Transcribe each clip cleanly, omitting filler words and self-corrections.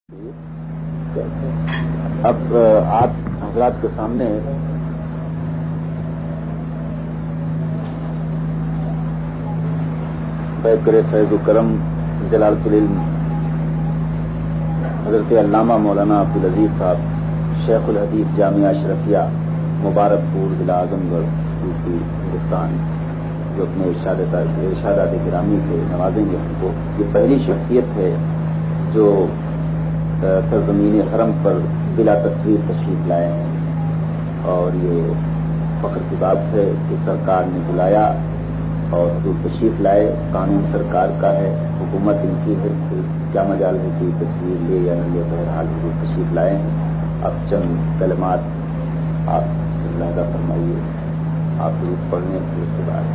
اب آپ حضرات کے سامنے بیکر فیض و کرم جلالۃ العلم حضرت علامہ مولانا عبدالعزیز صاحب شیخ الحدیث جامعہ اشرفیہ مبارک پور ضلع اعظم گڑھ یوپی ہندوستان جو اپنے ارشادات گرامی سے نوازیں گے ہم کو. یہ پہلی شخصیت ہے جو سرزمین حرم پر بلا تصویر تشریف لائے ہیں اور یہ فخر کی بات ہے کہ سرکار نے بلایا اور حضور تشریف لائے. قانون سرکار کا ہے, حکومت ان کی ہے, کیا مجال ہے کہ تصویر لے یا نہ لے, بہرحال حضور تشریف لائے ہیں. اب چند کلمات آپ ملاحظہ فرمائیے, آپ ضرور پڑھنے پھر اس کے بعد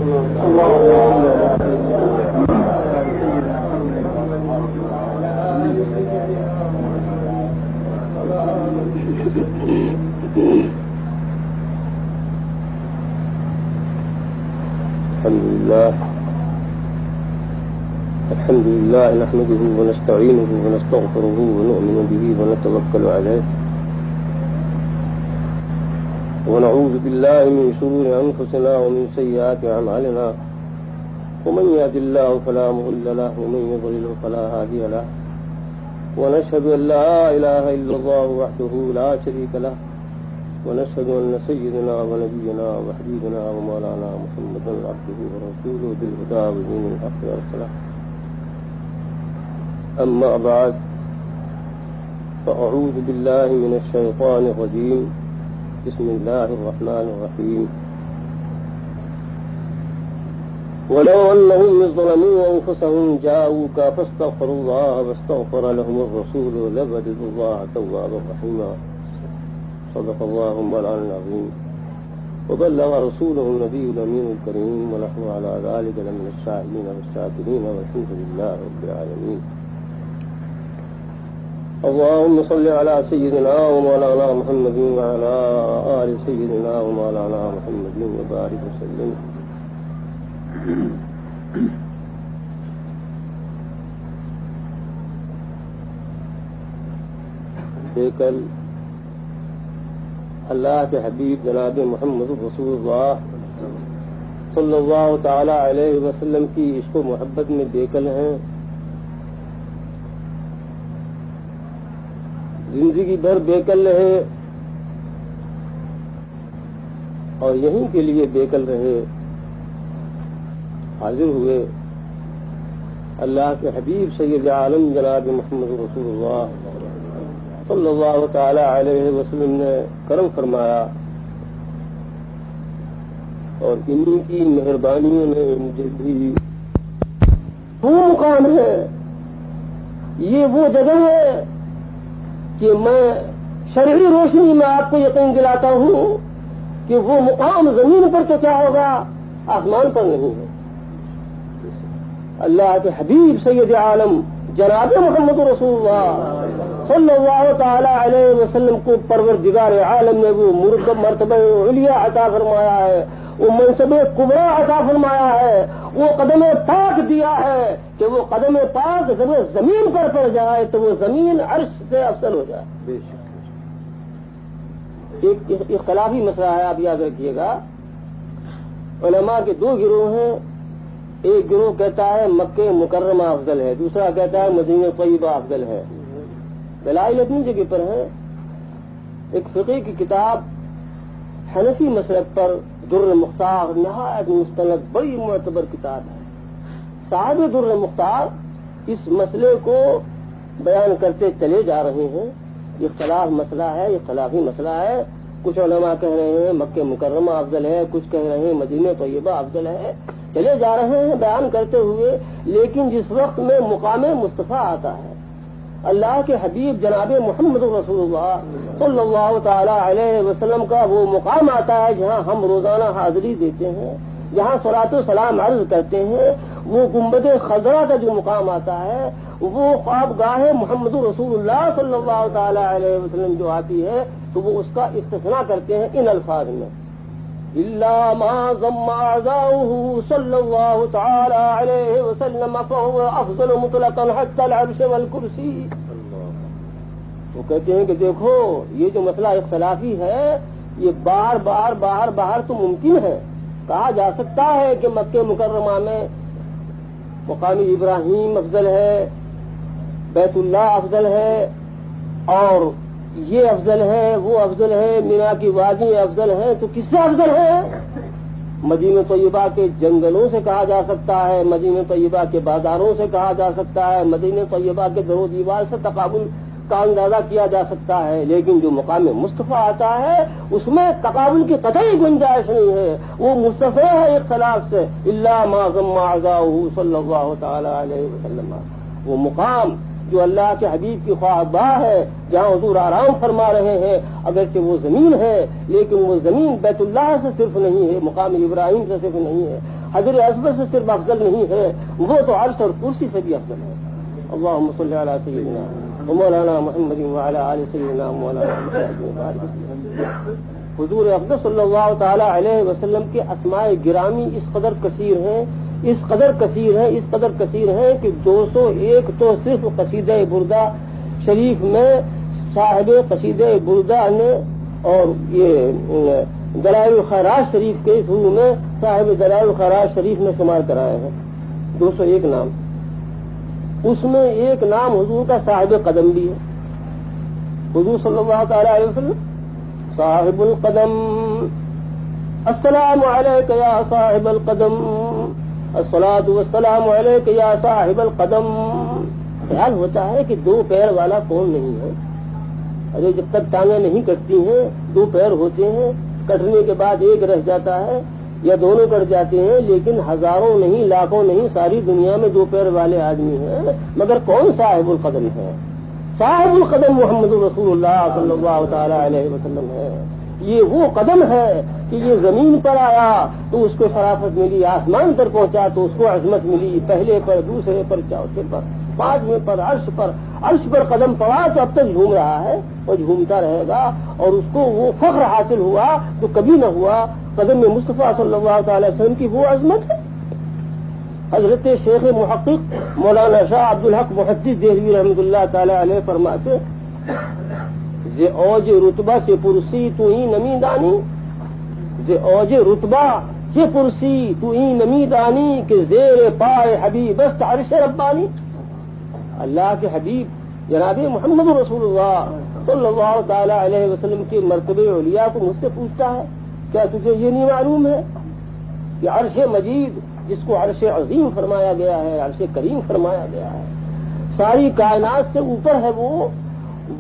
الحمد لله نحمده ونستعينه ونستغفره ونؤمن به ونتوكل عليه ونعوذ بالله من شرور أنفسنا ومن سيئات أعمالنا ومن يهد الله فلا مضل له ومن يضلل فلا هادي له ونشهد أن لا إله إلا الله وحده لا شريك له ونشهد أن سيدنا ونبينا وحبيبنا ومولانا محمدا عبده ورسوله بالهدى ودين الحق والصلاة. أما بعد فأعوذ بالله من الشيطان الرجيم. بسم الله الرحمن الرحيم. ولو أنهم ظلموا أنفسهم جاءوك فاستغفروا الله واستغفر لهم الرسول لوجدوا الله توابا رحيما. صدق الله مولانا العظيم وبلغ رسوله النبي الأمين الكريم ونحن على ذلك لمن الشاهدين والشاكرين والحمد لله رب العالمين. اللهم صل على سيدنا ومولانا محمد وعلى آل سيدنا ومولانا محمد وبارك وسلم. کل اللہ کے حبیب جناب محمد رسول اللہ صلی اللہ تعالی علیہ وسلم کی عشق و محبت میں بیکل ہیں. زندگی بھر بیکل رہے اور یہیں کے لیے بیکل رہے. حاضر ہوئے اللہ کے حبیب سید عالم جناب محمد رسول اللہ صلی اللہ تعالی علیہ وسلم نے کرم فرمایا اور انہی کی مہربانیوں نے مجھے بھی وہ مقام ہے, یہ وہ جگہ ہے کہ میں شرعی روشنی میں آپ کو یقین دلاتا ہوں کہ وہ مقام زمین پر تو کیا ہوگا, آسمان پر نہیں ہے. اللہ کے حبیب سید عالم جناب محمد رسول اللہ صلی اللہ تعالی علیہ وسلم کو پروردگار عالم نے وہ مرتبہ علیہ عطا فرمایا ہے, وہ منصب کبریٰ عطا فرمایا ہے, وہ قدم پاک دیا ہے کہ وہ قدم پاک جب زمین پر پڑ جائے تو وہ زمین عرش سے افضل ہو جائے. ایک اختلافی مسئلہ ہے, آپ یاد رکھیے گا. علماء کے دو گروہ ہیں. ایک گروہ کہتا ہے مکہ مکرمہ افضل ہے, دوسرا کہتا ہے مدینہ طیبہ افضل ہے. دلائل اپنی جگہ پر ہے. ایک فقہ کی کتاب حنفی مسلک پر در مختار نہایت مستند بڑی معتبر کتاب ہے. صاحب در مختار اس مسئلے کو بیان کرتے چلے جا رہے ہیں. یہ اختلاف مسئلہ ہے, یہ خلافی مسئلہ ہے. کچھ علماء کہہ رہے ہیں مکہ مکرمہ افضل ہے, کچھ کہہ رہے ہیں مدینہ طیبہ افضل ہے. چلے جا رہے ہیں بیان کرتے ہوئے. لیکن جس وقت میں مقام مصطفیٰ آتا ہے, اللہ کے حبیب جناب محمد رسول اللہ صلی اللہ تعالی علیہ وسلم کا وہ مقام آتا ہے جہاں ہم روزانہ حاضری دیتے ہیں, جہاں صلاۃ و سلام عرض کرتے ہیں. وہ گنبد خضرا کا جو مقام آتا ہے, وہ خوابگاہ محمد رسول اللہ صلی اللہ تعالی علیہ وسلم جو آتی ہے, تو وہ اس کا استثناء کرتے ہیں ان الفاظ میں, إلا ما ضم أعداؤه صلى الله تعالى عليه وسلم فهو أفضل مطلقا حتى العرش والكرسي. کہتے ہیں کہ دیکھو یہ جو مسئلہ اختلافی ہے یہ باہر تو ممکن ہے، کہا جا سکتا ہے کہ مکہ مکرمہ میں مقام ابراہیم افضل ہے، بیت اللہ افضل ہے، اور یہ افضل ہے وہ افضل ہے، مینا کی وادی افضل ہے، تو کس سے افضل ہے؟ مدینہ طیبہ کے جنگلوں سے کہا جا سکتا ہے، مدینہ طیبہ کے بازاروں سے کہا جا سکتا ہے، مدینہ طیبہ کے در و دیوار سے تقابل کا اندازہ کیا جا سکتا ہے، لیکن جو مقام مصطفیٰ آتا ہے اس میں تقابل کی قطعی گنجائش نہیں ہے، وہ مصطفیٰ ہے اختلاف سے، الا ما ضم اعضاؤہ صلی اللہ تعالی علیہ وسلم، وہ مقام جو اللہ کے حبیب کی خواہباہ ہے، جہاں حضور آرام فرما رہے ہیں، اگرچہ وہ زمین ہے لیکن وہ زمین بیت اللہ سے صرف نہیں ہے، مقام ابراہیم سے صرف نہیں ہے، حجر اسود سے صرف افضل نہیں ہے، وہ تو عرش اور کرسی سے بھی افضل ہے۔ اللہم صلی علی سیدنا مولانا محمد وعلی آل سیدنا مولانا محمد۔ حضور اقدس صلی اللہ تعالی علیہ وسلم کے اسماء گرامی اس قدر کثیر ہیں کہ 201 تو صرف قصیدہ بردہ شریف میں صاحب قصیدہ بردہ نے، اور یہ دلائل الخیرات شریف کے شروع میں صاحب دلائل الخیرات شریف نے شمار کرائے ہیں 201 نام، اس میں ایک نام حضور کا صاحب قدم بھی ہے۔ حضور صلی اللہ تعالی علیہ وسلم صاحب القدم، السلام علیک یا صاحب القدم، الصلاۃ والسلام علیک یا صاحب القدم۔ خیال ہوتا ہے کہ 2 پیر والا کون نہیں ہے؟ ارے جب تک ٹانگیں نہیں کٹتی ہیں 2 پیر ہوتے ہیں، کٹنے کے بعد ایک رہ جاتا ہے یا دونوں کٹ جاتے ہیں، لیکن ہزاروں نہیں لاکھوں نہیں ساری دنیا میں 2 پیر والے آدمی ہیں، مگر کون صاحب القدم ہے؟ صاحب القدم محمد رسول اللہ صلی اللہ تعالی علیہ وسلم ہے۔ یہ وہ قدم ہے کہ یہ زمین پر آیا تو اس کو شرافت ملی، آسمان پر پہنچا تو اس کو عظمت ملی، پہلے پر، دوسرے پر، چوتھے پر، 5ویں پر، عرش پر قدم پڑا تو اب تک جھوم رہا ہے اور جھومتا رہے گا، اور اس کو وہ فخر حاصل ہوا جو کبھی نہ ہوا، قدم میں مصطفیٰ صلی اللہ تعالی وسلم کی وہ عظمت ہے۔ حضرت شیخ محقق مولانا شاہ عبدالحق محدث دہلوی رحمۃ اللہ تعالی علیہ فرماتے ز اوج رتبہ سے پرسی تو ہی نمی دانی، ز اوج رتبہ سے پرسی تو ہی نمی دانی، کہ زیر پائے حبیب است عرش ربانی۔ اللہ کے حبیب جناب محمد رسول اللہ صلی اللہ تعالی علیہ وسلم کے مرتبے اولیاء کو مجھ سے پوچھتا ہے کیا تجھے یہ نہیں معلوم ہے کہ عرش مجید جس کو عرش عظیم فرمایا گیا ہے، عرش کریم فرمایا گیا ہے، ساری کائنات سے اوپر ہے،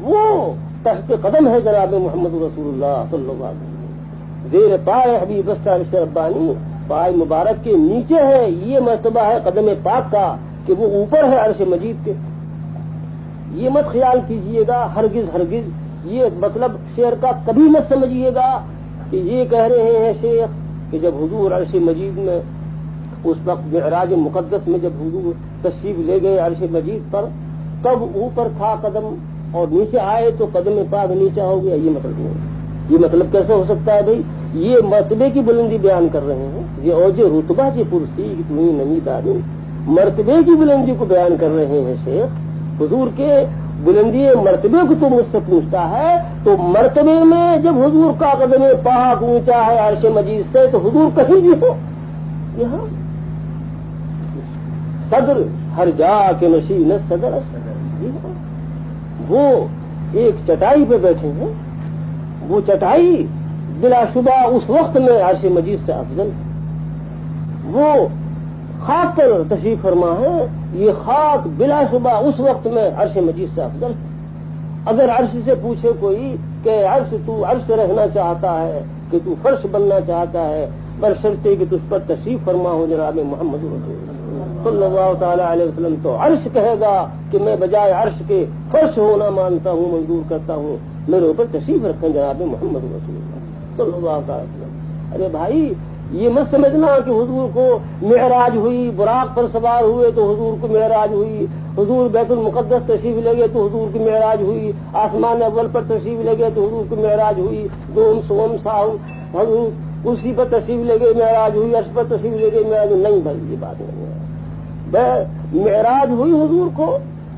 وہ تحت قدم ہے جناب محمد رسول اللہ صلی اللہ علیہ وسلم، زیر پائے حبیب است عرش ربانی، پائے مبارک کے نیچے ہے، یہ مرتبہ ہے قدم پاک کا کہ وہ اوپر ہے عرش مجید کے۔ یہ مت خیال کیجئے گا ہرگز یہ مطلب شعر کا کبھی مت سمجھیے گا کہ یہ کہہ رہے ہیں شیخ کہ جب حضور عرش مجید میں اس وقت معراج مقدس میں جب حضور تشریف لے گئے عرش مجید پر تب اوپر تھا قدم اور نیچے آئے تو قدم پاک نیچے ہو گیا، یہ مطلب نہیں۔ یہ مطلب کیسے ہو سکتا ہے بھائی؟ یہ مرتبے کی بلندی بیان کر رہے ہیں، یہ اوج رتبہ کی پرسی تو ہی نمی دانی، مرتبے کی بلندی کو بیان کر رہے ہیں شیخ۔ حضور کے بلندی مرتبے کو تو مجھ سے پوچھتا ہے، تو مرتبے میں جب حضور کا قدم پاک اونچا ہے عرش مجید سے تو حضور کہیں بھی ہو، یہاں صدر ہر جا کے نشین صدر، وہ ایک چٹائی پہ بیٹھے ہیں، وہ چٹائی بلا شبہ اس وقت میں عرش مجید سے افضل ہے، وہ خاک پر تشریف فرما ہے، یہ خاک بلا شبہ اس وقت میں عرش مجید سے افضل ہے۔ اگر عرش سے پوچھے کوئی کہ تو عرش رہنا چاہتا ہے کہ تو فرش بننا چاہتا ہے، برشرطے کہ تجھ پر تشریف فرما ہو جناب محمد رسول اللہ صلی اللہ تعالی علیہ وسلم، تو عرش کہے گا کہ میں بجائے عرش کے فرش ہونا مانتا ہوں، منظور کرتا ہوں، میرے اوپر تشریف رکھیں جناب محمد رسول اللہ صلی اللہ تعالی وسلم۔ ارے بھائی یہ مت سمجھنا کہ حضور کو معراج ہوئی، براق پر سوار ہوئے تو حضور کو معراج ہوئی، حضور بیت المقدس تشریف لے گئے تو حضور کی معراج ہوئی، آسمان اول پر تشریف لے گئے تو حضور کی معراج ہوئی، دوم سوم ساؤ حضور کرسی پر تشریف لے گئے معراج ہوئی، عرش پر تشریف لے گئے معراج ہوئی۔ نہیں بھائی، یہ بات نہیں ہے۔ معراج ہوئی حضور کو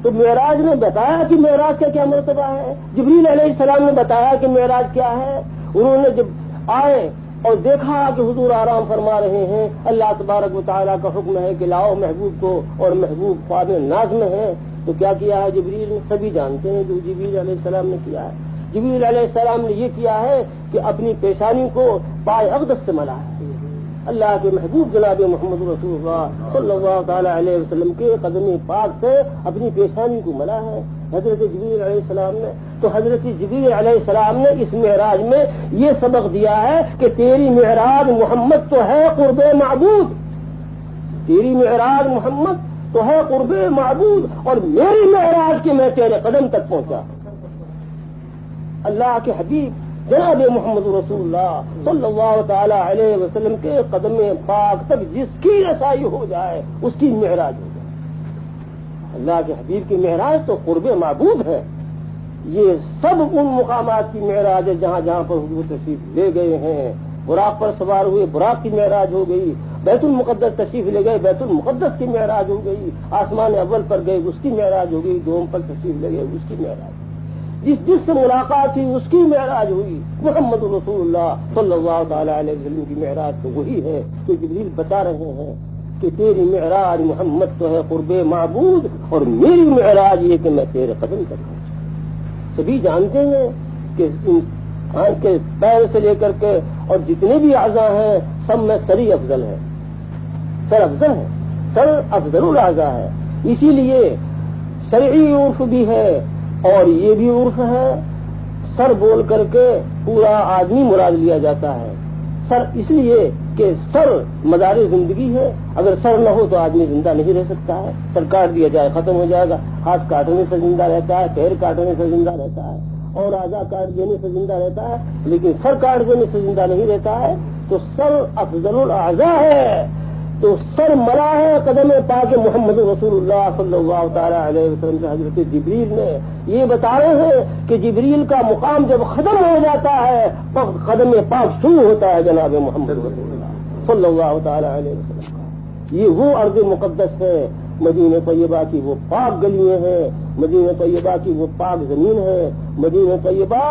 تو معراج نے بتایا کہ معراج کا کیا مرتبہ ہے، جبریل علیہ السلام نے بتایا کہ معراج کیا ہے. انہوں نے جب آئے اور دیکھا کہ حضور آرام فرما رہے ہیں، اللہ تبارک و تعالیٰ کا حکم ہے کہ لاؤ محبوب کو، اور محبوب خواب ناز میں ہے، تو کیا کیا ہے جبریل نے؟ سبھی جانتے ہیں جو جبریل علیہ السلام نے کیا ہے. جبریل علیہ السلام نے یہ کیا ہے کہ اپنی پیشانی کو پائے اقدس سے ملا ہے. اللہ کے محبوب جناب محمد رسول اللہ صلی اللہ تعالی علیہ وسلم کے قدم پاک سے اپنی پیشانی کو ملا ہے حضرت جبریل علیہ السلام نے. تو حضرت جبریل علیہ السلام نے اس معراج میں یہ سبق دیا ہے کہ تیری معراج محمد تو ہے قرب معبود، تیری معراج محمد تو ہے قرب معبود، اور میری معراج کے میں تیرے قدم تک پہنچا. اللہ کے حبیب جناب محمد رسول اللہ صلی اللہ تعالی علیہ وسلم کے قدم پاک تک جس کی رسائی ہو جائے اس کی معراج ہو جائے. اللہ کے حبیب کی معراج تو قرب معبود ہے. یہ سب ان مقامات کی معراج ہے جہاں جہاں پر حضور تشریف لے گئے ہیں. براق پر سوار ہوئے، براق کی معراج ہو گئی. بیت المقدس تشریف لے گئے، بیت المقدس کی معراج ہو گئی. آسمان اول پر گئے، اس کی معراج ہو گئی. دوم پر تشریف لے گئے، اس کی معراج. جس سے ملاقات ہوئی اس کی معراج ہوئی. محمد رسول اللہ صلی اللہ تعالی علیہ وسلم کی معراج تو وہی ہے کہ جبریل بتا رہے ہیں کہ تیری معراج محمد تو ہے قرب معبود، اور میری معراج یہ کہ میں تیرے قدم تک پہنچا. سبھی جانتے ہیں کہ انسان کے پیر سے لے کر کے اور جتنے بھی اعضاء ہیں سب میں سری افضل ہے، سر افضل ہے، سر افضل الاعضاء ہے. اسی لیے شرعی عرف بھی ہے اور یہ بھی عرف ہے، سر بول کر کے پورا آدمی مراد لیا جاتا ہے. سر اس لیے کہ سر مدار زندگی ہے، اگر سر نہ ہو تو آدمی زندہ نہیں رہ سکتا ہے. سر کاٹ دیا جائے ختم ہو جائے گا. ہاتھ کاٹنے سے زندہ رہتا ہے، پیر کاٹنے سے زندہ رہتا ہے، اور اعضاء کاٹ دینے سے زندہ رہتا ہے، لیکن سر کاٹ دینے سے زندہ نہیں رہتا ہے. تو سر افضل الاعضاء ہے. تو سر ملا ہے قدم پاک محمد رسول اللہ صلی اللہ تعالی علیہ وسلم سے. حضرت جبریل نے یہ بتا رہے ہیں کہ جبریل کا مقام جب ختم ہو جاتا ہے تو قدم پاک شروع ہوتا ہے جناب محمد رسول اللہ صلی اللہ تعالی علیہ وسلم. یہ وہ ارض مقدس ہے، مدینہ طیبہ کی وہ پاک گلیاں ہیں، مدینہ طیبہ کی وہ پاک زمین ہے، مدینہ طیبہ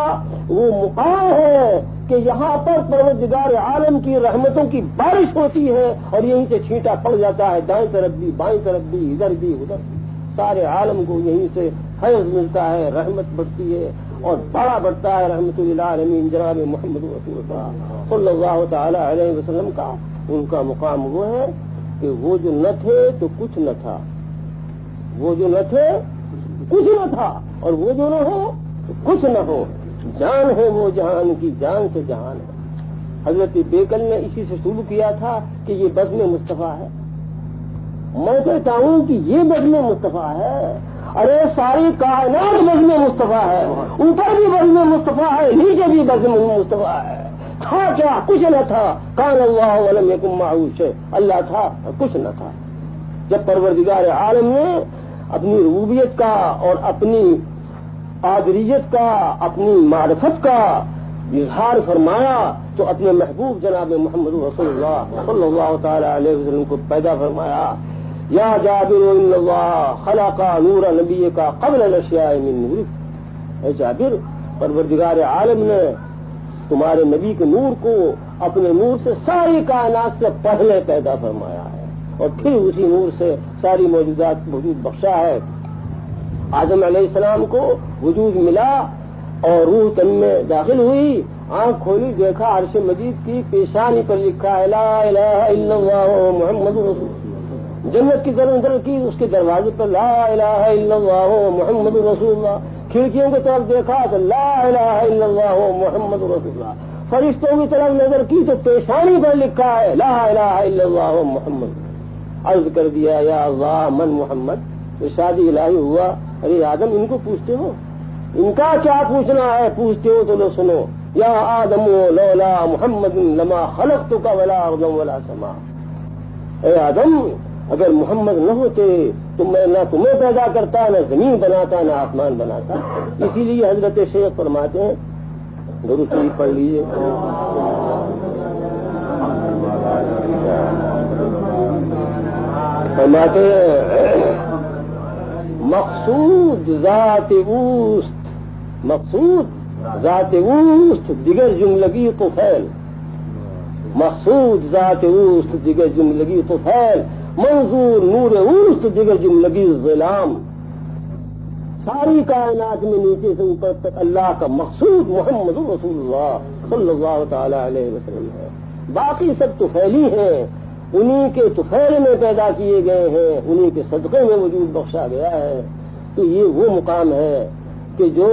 وہ مقام ہے کہ یہاں پر پروردگار عالم کی رحمتوں کی بارش ہوتی ہے، اور یہیں سے چھینٹا پڑ جاتا ہے، دائیں طرف بھی بائیں طرف بھی ادھر بھی ادھر بھی. سارے عالم کو یہیں سے فیض ملتا ہے، رحمت بڑھتی ہے اور بڑا بڑھتا ہے. رحمت للعالمین جناب محمد رسول اللہ صلی اللہ تعالی علیہ وسلم کا ان کا مقام وہ ہے کہ وہ جو نہ تھے تو کچھ نہ تھا، وہ جو نہ تھے کچھ نہ تھا، اور وہ جو نہ ہو تو کچھ نہ ہو. جان ہے وہ جہان کی جان سے جہان ہے. حضرت بیکل نے اسی سے شروع کیا تھا کہ یہ بزم مصطفیٰ ہے. میں کہتا ہوں کہ یہ بزم مصطفیٰ ہے. ارے ساری کائنات بزم مصطفیٰ ہے، اوپر بھی بزم مصطفیٰ ہے، نیچے بھی بزم مصطفیٰ ہے. تھا کیا؟ کچھ نہ تھا. کان اللہ ولم یکن معہ شیء، اللہ تھا اور کچھ نہ تھا. جب پروردگار عالم نے اپنی ربوبیت کا اور اپنی قادریت کا، اپنی معرفت کا اظہار فرمایا تو اپنے محبوب جناب محمد رسول اللہ صلی اللہ تعالی علیہ وسلم کو پیدا فرمایا. یا جابر ان اللہ خلق نور نبی کا قبل الاشیاء من نور. اے جابر، پروردگار عالم نے تمہارے نبی کے نور کو اپنے نور سے ساری کائنات سے پہلے پیدا فرمایا ہے، اور پھر اسی نور سے ساری موجودات وجود بخشا ہے. آدم علیہ السلام کو وجود ملا اور روح تن میں داخل ہوئی، آنکھ کھولی، دیکھا عرش مجید کی پیشانی پر لکھا ہے لا الہ الا اللہ محمد رسول اللہ. جنت کی طرف کی اس کے دروازے پر لا الہ الا اللہ محمد رسول اللہ. کھڑکیوں کی طرف دیکھا تو لا الہ الا اللہ محمد رسول اللہ. فرشتوں کی طرف نظر کی تو پیشانی پر لکھا ہے لا الہ الا اللہ محمد. عرض کر دیا یا اللہ من محمد. ارشاد الہی ہوا ارے آدم ان کو پوچھتے ہو؟ ان کا کیا پوچھنا ہے؟ پوچھتے ہو تو لو سنو. یا آدم لولا محمد لما خلقتک ولا ارض ولا سما. اے آدم، اگر محمد نہ ہوتے تو میں نہ تمہیں پیدا کرتا، نہ زمین بناتا، نہ آسمان بناتا. اسی لیے حضرت شیخ فرماتے ہیں، درود شریف پڑھ لیجیے. فرماتے ہیں مقصود ذات اوست، مقصود ذات اوست دیگر جملگی طفیل، مقصود ذات اوست دیگر جملگی طفیل، منظور نور اوست دیگر جملگی ظلام. ساری کائنات میں نیچے سے اوپر تک اللہ کا مقصود محمد رسول اللہ صلی اللہ تعالی علیہ وسلم ہے. باقی سب طفیلی ہیں، انہی کے طفیل میں پیدا کیے گئے ہیں، انہی کے صدقے میں وجود بخشا گیا ہے. تو یہ وہ مقام ہے کہ جو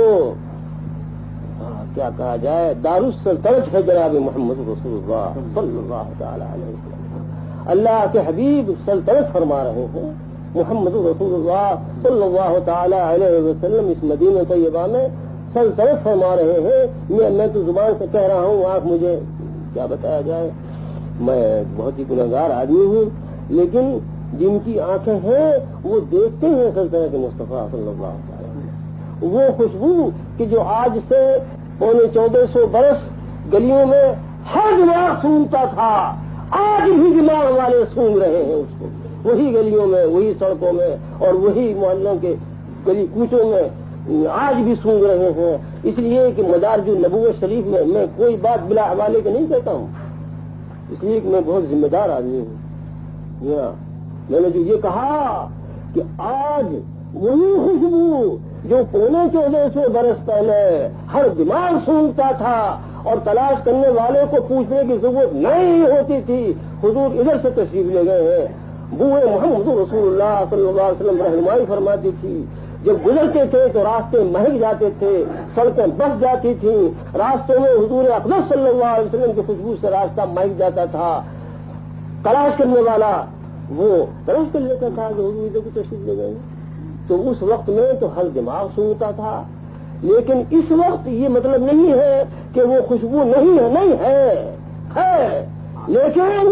کیا کہا جائے دارالسلطنت ہے جناب محمد رسول اللہ صلی اللہ تعالی علیہ وسلم. اللہ کے حبیب سلطنت فرما رہے ہیں، محمد رسول اللہ صلی اللہ تعالی علیہ وسلم اس مدینہ طیبہ میں سلطنت فرما رہے ہیں. میں تو زبان سے کہہ رہا ہوں، آپ مجھے کیا بتایا جائے، میں بہت ہی گنہگار آدمی ہوں، لیکن جن کی آنکھیں ہیں وہ دیکھتے ہیں سلطنت مصطفیٰ صلی اللہ علیہ وسلم. وہ خوشبو کہ جو آج سے 1400 برس گلیوں میں ہر دماغ سونگتا تھا، آج بھی دماغ والے سونگ رہے ہیں اس کو، وہی گلیوں میں، وہی سڑکوں میں اور وہی محلوں کے گلی کوچوں میں آج بھی سونگ رہے ہیں. اس لیے کہ مدارج النبوت شریف میں کوئی بات بلا حوالے کے نہیں کہتا ہوں، اس لیے کہ میں بہت ذمہ دار آدمی ہوں. میں نے جو یہ کہا کہ آج وہی خوشبو جو 1400 برس پہلے ہر دماغ سونگتا تھا اور تلاش کرنے والے کو پوچھنے کی ضرورت نہیں ہوتی تھی، حضور ادھر سے تشریف لے گئے ہیں. بوئے محمد رسول اللہ صلی اللہ علیہ وسلم رہنمائی فرماتی تھی. جب گزرتے تھے تو راستے مہک جاتے تھے، سڑکیں بس جاتی تھیں، راستے میں حضور اقدس صلی اللہ علیہ وسلم کی خوشبو سے راستہ مہک جاتا تھا. تلاش کرنے والا وہ تلاش کر لیتا تھا کہ حضور ادھر کو تشریف لے گئے. تو اس وقت میں تو ہر دماغ سنتا تھا، لیکن اس وقت یہ مطلب نہیں ہے کہ وہ خوشبو نہیں ہے، لیکن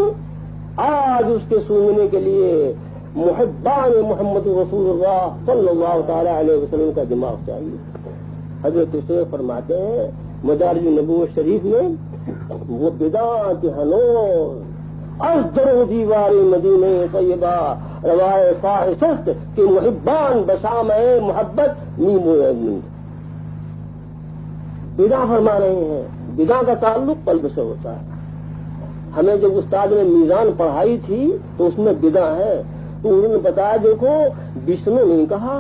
آج اس کے سونگنے کے لیے محبان محمد رسول اللہ صلی اللہ تعالی علیہ وسلم کا دماغ چاہیے. حضرت شیخ فرماتے ہیں مدارج النبوت شریف میں، وہ بدعات ہنوز از در و دیوار مدینہ طیبہ روائے فاحشت کہ محبان بشام محبت نیمو نیند. بدعا فرما رہے ہیں، بدعا کا تعلق قلب سے ہوتا ہے. ہمیں جب استاد نے میزان پڑھائی تھی تو اس میں بدعا ہے، تو انہوں نے بتایا دیکھو وشنو نہیں کہا،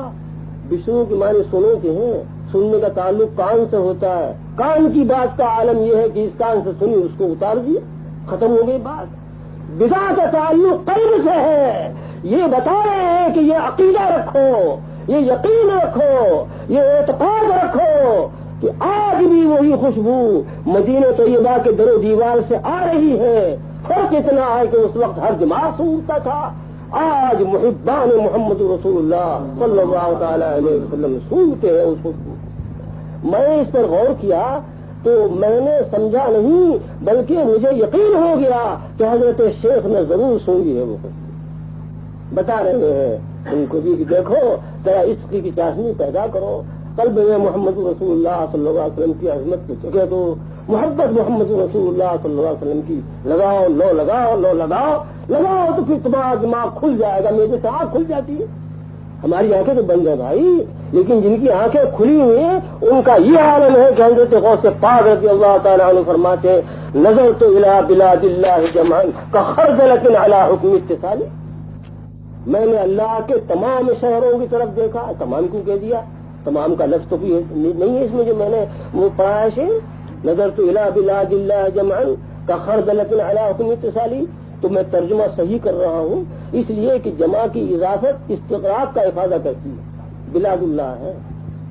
وشنو کے معنی سنو کے ہیں، سننے کا تعلق کان سے ہوتا ہے. کان کی بات کا عالم یہ ہے کہ اس کان سے سنی اس کو اتار دیا، ختم ہو گئی بات. بدعا کا تعلق قلب سے ہے. یہ بتا رہے ہیں کہ یہ عقیدہ رکھو، یہ یقین رکھو، یہ اعتقاد رکھو کہ آج بھی وہی خوشبو مدینہ طیبہ کے در و دیوار سے آ رہی ہے. فرق اتنا ہے کہ اس وقت ہر دماغ سونگتا تھا، آج محبان محمد رسول اللہ صلی اللہ تعالی علیہ وسلم سونگتے ہیں اس خوشبو. میں اس پر غور کیا تو میں نے سمجھا نہیں بلکہ مجھے یقین ہو گیا کہ حضرت شیخ نے ضرور سونگی ہے وہ خوشبو. بتا رہے ہیں ان کو بھی کہ دیکھو ذرا عشق کی چاشنی پیدا کرو، قلب میں محمد رسول اللہ صلی اللہ علیہ وسلم کی عظمت کو چکے تو محبت محمد رسول اللہ صلی اللہ علیہ وسلم کی لگاؤ، لو لگاؤ، لو لگاؤ، لگاؤ تو پھر تمہارا دماغ کھل جائے گا. میرے سے آنکھ کھل جاتی ہے، ہماری آنکھیں تو بند ہیں بھائی، لیکن جن کی آنکھیں کھلی ہوئی ہیں ان کا یہ عالم ہے کہ حضرت غوث پاک رضی اللہ تعالیٰ عنہ فرماتے ہیں نظرت الی بلاد اللہ جمعا کخردلۃ علی حکم اتصال. میں نے اللہ کے تمام شہروں کی طرف دیکھا. تمام کیوں کہہ دیا؟ تمام کا لفظ تو بھی نہیں ہے اس میں جو میں نے وہ پڑھا ہے. نظرت الی بلاد اللہ جمعا کخردلۃ علی حکم اتصالی. تو میں ترجمہ صحیح کر رہا ہوں اس لیے کہ جمع کی اضافت استقراق کا افادہ کرتی ہے. بلاد اللہ ہے،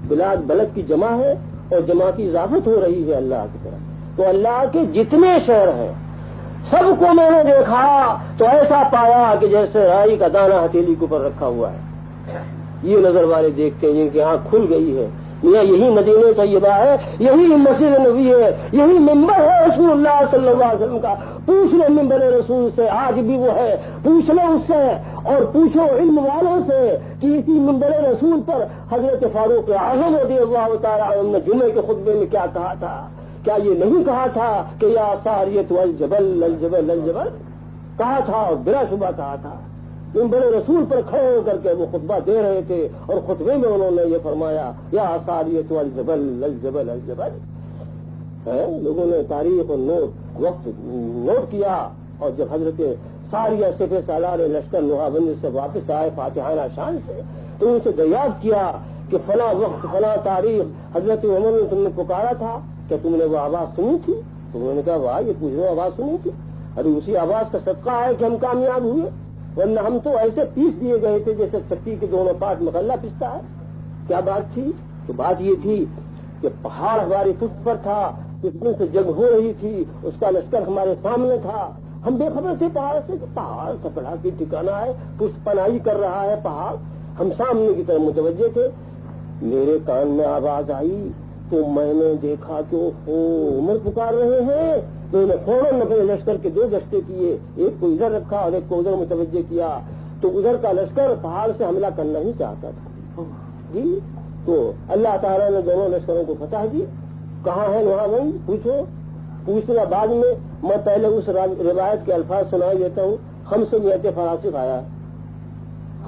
بلاد بلد کی جمع ہے اور جمع کی اضافت ہو رہی ہے اللہ کی طرف. تو اللہ کے جتنے شہر ہیں سب کو میں نے دیکھا تو ایسا پایا کہ جیسے رائی کا دانہ ہتھیلی کے اوپر رکھا ہوا ہے. یہ نظر والے دیکھتے ہیں جن کی آنکھ کھل گئی ہے. یہی مدینہ طیبہ ہے، یہی مسجد نبی ہے، یہی ممبر ہے رسول اللہ صلی اللہ علیہ وسلم کا. پوچھ لو ممبر رسول سے، آج بھی وہ ہے. پوچھ لو اس سے اور پوچھو علم والوں سے کہ اسی ممبر رسول پر حضرت فاروق اعظم رضی اللہ تعالیٰ عنہ نے جمعے کے خطبے میں کیا کہا تھا. کیا یہ نہیں کہا تھا کہ یا ساریت والجبل الجبل الجبل کہا تھا اور بلا شبہ کہا تھا. منبر رسول پر کھڑے ہو کر کے وہ خطبہ دے رہے تھے اور خطبے میں انہوں نے یہ فرمایا یا ساریۃ الجبل الجبل الجبل. لوگوں نے تاریخ اور وقت نوٹ کیا، اور جب حضرت ساریہ سپہ سالار لشکر نوحہ سے واپس آئے فاتحانہ شان سے، تو ان سے دریافت کیا کہ فلاں وقت فلاں تاریخ حضرت عمر نے تم نے پکارا تھا، کیا تم نے وہ آواز سنی تھی؟ تو انہوں نے کہا واہ یہ پوچھو آواز سنی تھی. ارے اسی آواز کا صدقہ ہے کہ ہم کامیاب ہوئے، ورنہ ہم تو ایسے پیس دیے گئے تھے جیسے چکی کے دونوں پارٹ مغلہ پستا ہے. کیا بات تھی؟ تو بات یہ تھی کہ پہاڑ ہماری پشت پر تھا، اتنے سے جنگ ہو رہی تھی، اس کا لشکر ہمارے سامنے تھا، ہم بے خبر تھے پہاڑ سے کہ پہاڑ کپڑا کی ٹھکانا ہے، پشت پناہی کر رہا ہے پہاڑ. ہم سامنے کی طرف متوجہ تھے. میرے کان میں آواز آئی تو میں نے دیکھا کہ عمر پکار رہے ہیں. تو انہیں فوراً اپنے لشکر کے 2 دستے کیے، ایک کو ادھر رکھا اور ایک کو ادھر متوجہ کیا. تو ادھر کا لشکر پہاڑ سے حملہ کرنا ہی چاہتا تھا جی. تو اللہ تعالیٰ نے دونوں لشکروں کو فتح دی. کہاں ہے وہاں بھائی پوچھو، پوچھنا بعد میں پہلے اس روایت کے الفاظ سنا دیتا ہوں. 500 فراسخ آیا،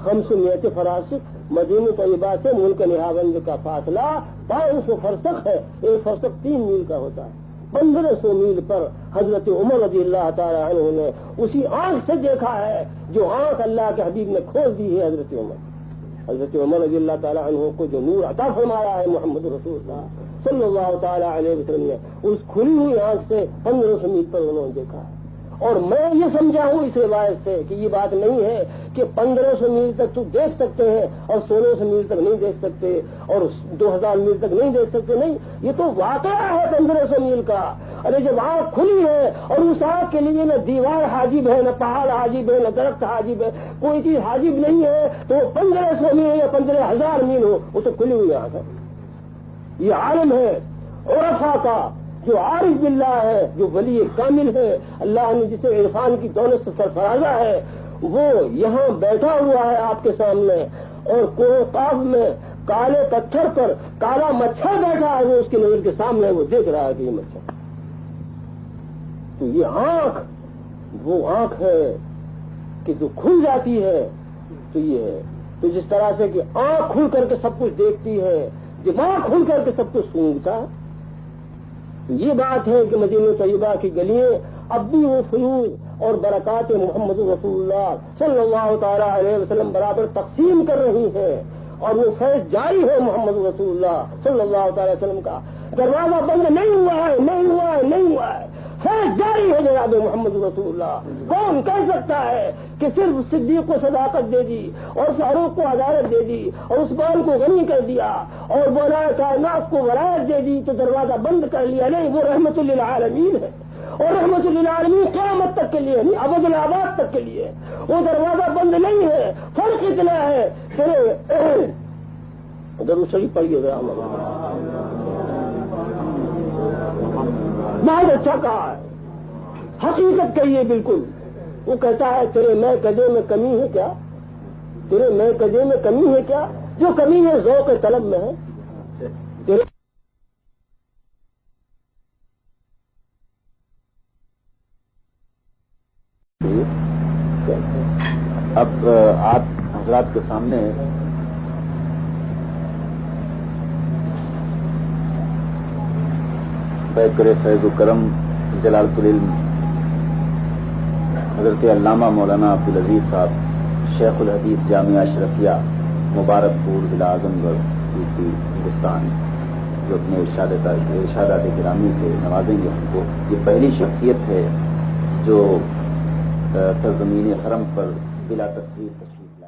500 فراسخ مدینہ طیبہ سے ملک نہاوند کا فاصلہ 500 فرسخ ہے. ایک فرسخ 3 میل کا ہوتا ہے. 1500 میل پر حضرت عمر رضی اللہ تعالیٰ عنہ نے اسی آنکھ سے دیکھا ہے جو آنکھ اللہ کے حبیب نے کھول دی ہے. حضرت عمر رضی اللہ تعالیٰ عنہ کو جو نور عطا فرمایا ہے محمد رسول اللہ صلی اللہ تعالیٰ علیہ وسلم نے، اس کھلی ہوئی آنکھ سے 1500 میل پر انہوں نے دیکھا ہے. اور میں یہ سمجھا ہوں اس روایت سے کہ یہ بات نہیں ہے کہ 1500 میل تک تو دیکھ سکتے ہیں اور 1600 میل تک نہیں دیکھ سکتے اور 2000 میل تک نہیں دیکھ سکتے. نہیں، یہ تو واقعہ ہے 1500 میل کا. ارے جب آنکھ کھلی ہے اور اس آنکھ کے لیے نہ دیوار حاجب ہے، نہ پہاڑ حاجب ہے، نہ درخت حاجب ہے، کوئی چیز حاجب نہیں ہے، تو 1500 میل یا 15000 میل ہو، وہ تو کھلی ہوئی آنکھ ہے. یہ عالم ہے عرفا کا، جو عارف باللہ ہے، جو ولی کامل ہے، اللہ نے جسے عرفان کی دولت سے سرفرازہ ہے، وہ یہاں بیٹھا ہوا ہے آپ کے سامنے، اور کوہ قاف میں کالے پتھر پر کالا مچھر بیٹھا ہے، وہ اس کی نظر کے سامنے وہ دیکھ رہا ہے کہ یہ مچھر. تو یہ آنکھ وہ آنکھ ہے کہ جو کھل جاتی ہے. تو یہ ہے تو جس طرح سے کہ آنکھ کھل کر کے سب کچھ دیکھتی ہے، دماغ کھل کر کے سب کچھ سونگتا ہے. یہ بات ہے کہ مدینہ طیبہ کی گلیاں اب بھی وہ فیوز اور برکات محمد رسول اللہ صلی اللہ تعالیٰ علیہ وسلم برابر تقسیم کر رہی ہیں، اور وہ فیض جاری ہے محمد رسول اللہ صلی اللہ تعالی وسلم کا. دروازہ بند نہیں ہوا ہے، نہیں ہوا ہے، نہیں ہوا ہے، فیض جاری ہے جناب محمد رسول اللہ. کون کہہ سکتا ہے کہ صرف صدیق کو صداقت دے دی اور فاروق کو عدالت دے دی اور عثمان کو غنی کر دیا اور مولا کائنات کو ولایت دے دی تو دروازہ بند کر لیا؟ نہیں، وہ رحمت للعالمین ہے، اور رحمت للعالمین قیامت تک کے لیے نہیں، ابد الآباد تک کے لیے. وہ دروازہ بند نہیں ہے. فرق اتنا ہے ضرور شریف پڑھیے گا. بہت اچھا کہا ہے، حقیقت کہیے بالکل. وہ کہتا ہے تیرے میں قدے میں کمی ہے کیا؟ تیرے میں قدے میں کمی ہے کیا؟ جو کمی ہے ذوق طلب میں ہے. اب آپ حضرات کے سامنے بیکر فیض و کرم جلالۃ العلم حضرت علامہ مولانا عبدالعزیز صاحب شیخ الحدیث جامعہ اشرفیہ مبارک پور ضلع اعظم گڑھ یوپی ہندوستان، جو اپنے ارشادات گرامی سے نوازیں گے ہم کو. یہ پہلی شخصیت ہے جو سرزمین حرم پر بلا تصویر تشریف